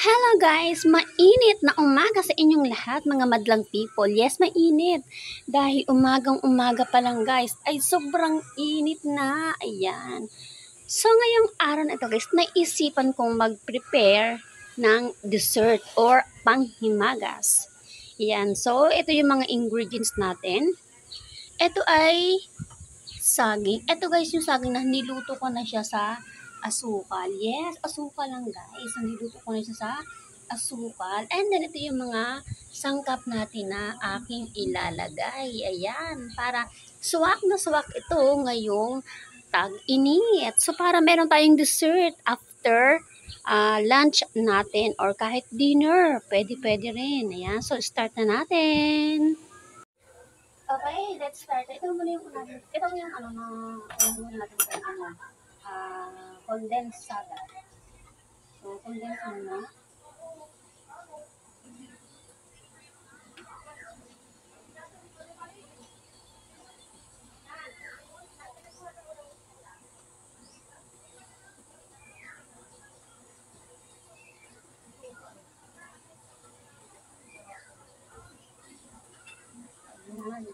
Hello guys! Mainit na umaga sa inyong lahat mga madlang people. Yes, mainit. Dahil umagang-umaga pa lang guys, ay sobrang init na. Ayan. So ngayong araw na ito guys, naisipan kong mag-prepare ng dessert or panghimagas. Ayan. So ito yung mga ingredients natin. Ito ay saging. Ito guys yung saging na niluto ko na siya sa asukal. Yes, asukal lang guys. Niluto ko na siya sa asukal. And then ito yung mga sangkap natin na aking ilalagay. Ayan, para suwak na suwak ito ngayong tag-init. So para meron tayong dessert after lunch natin or kahit dinner. Pwede rin. Ayan, so start na natin. Okay, let's start. Ito muna yung unahin. Ito yung ano na muna natin sa condensed salad. So, condensed muna.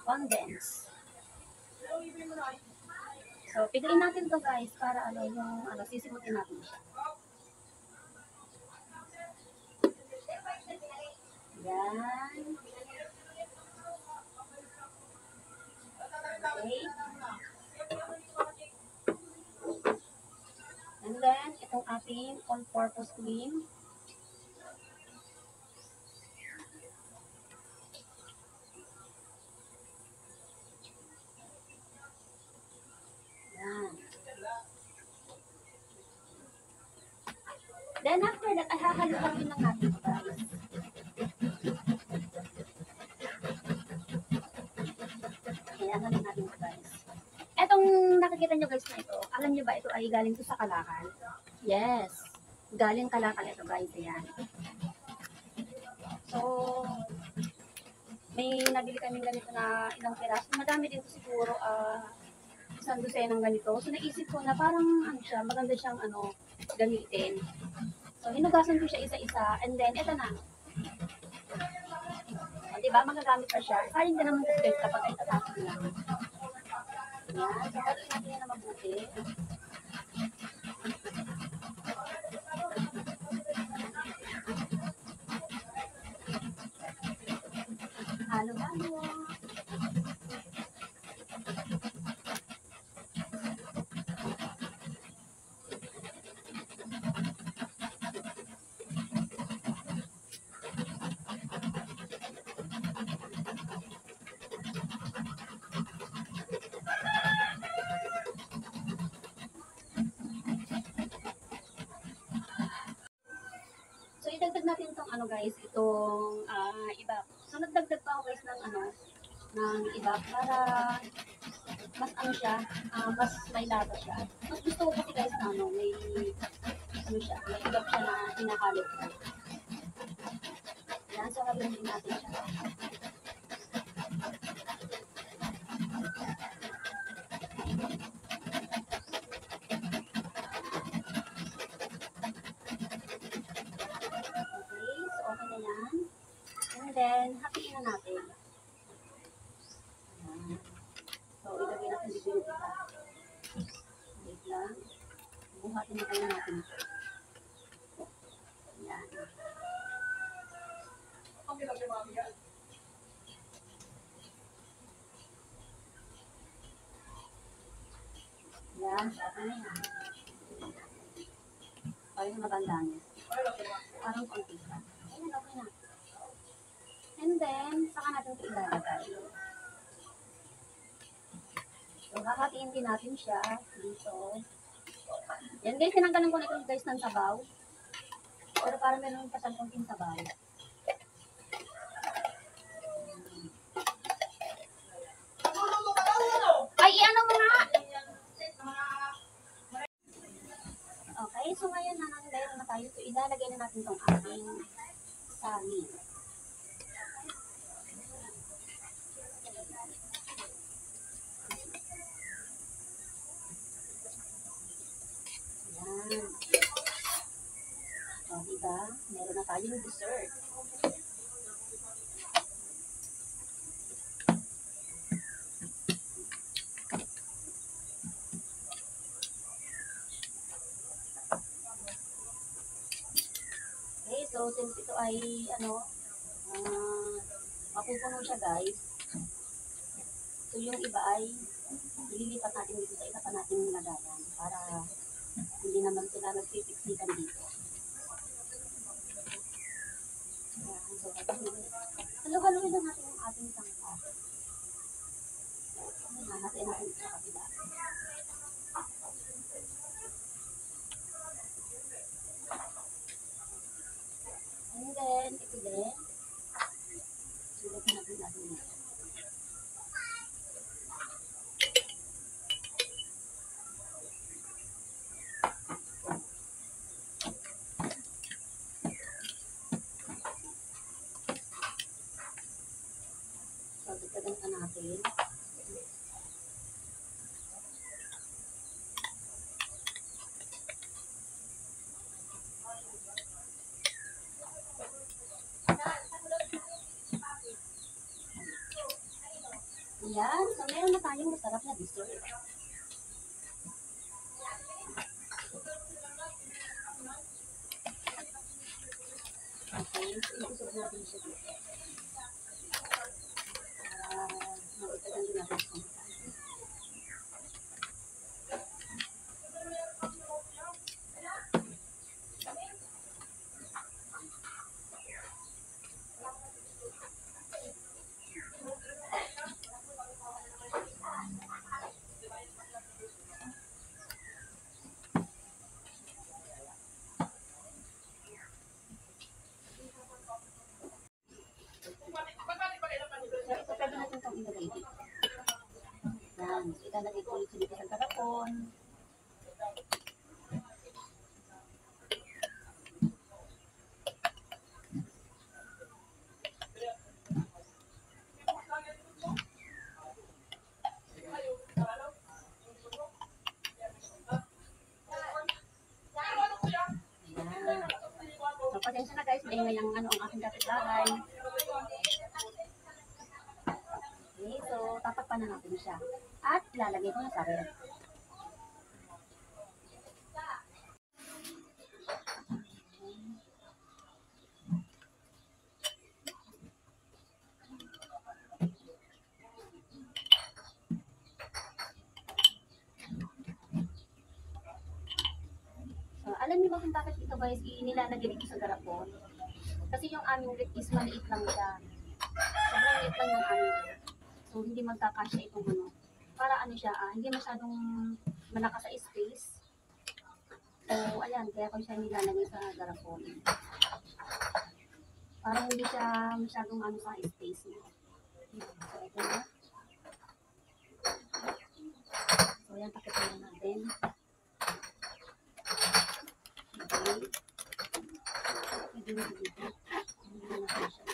Condense. So, piliin natin to guys para sisimutin natin siya. Yan. Okay. And then, itong ating all-purpose cream. Yan. Then after that, ay hahaluin lang natin ito guys. Ayan, haluin natin ito guys. Etong nakikita nyo guys na ito, alam nyo ba ito ay galing to sa Kalakal? Yes. Galing Kalakal ito guys. Ayan. So, may nabili kaming ganito na ilang piraso. Madami din to siguro, isang dosenang ganito. So, naisip ko na parang, maganda siyang, gamitin. So, hinugasan ko siya isa-isa. And then, ito na. O, diba? Magagamit pa siya. Sayang din naman guys kapag ay tatapos lang. Yan. So, patuloy natin yan na mabuti. Halo-halo. So, idagdag natin itong guys, itong iba. So, nagdagdag pa ako guys ng iba para mas siya, mas may lasa siya. Mas gusto ko kasi guys na may siya, may iba siya na hinahalo ko. Yan, so haluin din natin siya. And then, hatiin na natin. So, ilagay natin dito yung iba. Wait lang. Buhatin na kayo natin. Ayan. Ayan, sabi na yan. Parang maganda niya. Parang konti ka. Ayan, okay na. And then, saka natin ito ilalagay. So, kakatiin din natin siya dito. Yan guys, sinanggalan ko na ito guys ng sabaw. Pero parang meron pa siyang konting sabaw. Ay, ano mo nga? Okay, so ngayon nananggalan na tayo. So, ilalagay na natin itong ating saging. Yan. O, diba? Meron na tayong dessert. Okay, so since ito ay mapupuno siya guys. So yung iba ay ililipat natin dito sa isa pa nating lagayan para hindi naman sila nagpipiksikan dito. Ayan, so halo-haloin lang natin yung ating sangka. Hahatiin natin sa kabila. And then, ito din. Sulat natin natin ito. So, dagdagan pa natin. Ayan, so meron na tayong masarap na dessert. Okay, so isusog natin siya dito. Nautagan din natin sa masa. So, ito pwede natin itong ilagay dito. Yan, so ilalagay ko ulit dito sa garapon. So, pasensya na guys, maingay ang ang aking kapitbahay. Okay, so tatakpan na natin siya. At ilalagay ko na sa ref. So, alam niyo ba kung bakit ito guys nilalagay dito sa garapon? Kasi yung aming ref is maliit lang siya. Sobrang liit lang yung aming ref. So, hindi magkakasya itong para siya, hindi masyadong malakas sa space. So, ayan, kaya ko siya nilalagay sa garapon. Para hindi siya masyadong sa space niya. So, ito na. So, ayan, pakitin na natin. Okay. Pwede na dito. Hindi na natin siya.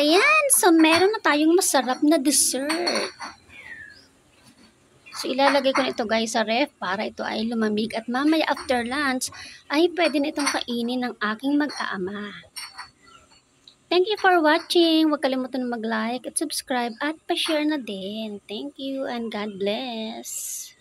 Ayan, so meron na tayong masarap na dessert. So ilalagay ko na ito guys sa ref para ito ay lumamig at mamaya after lunch ay pwede na itong kainin ng aking mag-aama. Thank you for watching. Huwag kalimutan mag-like at subscribe at pa-share na din. Thank you and God bless.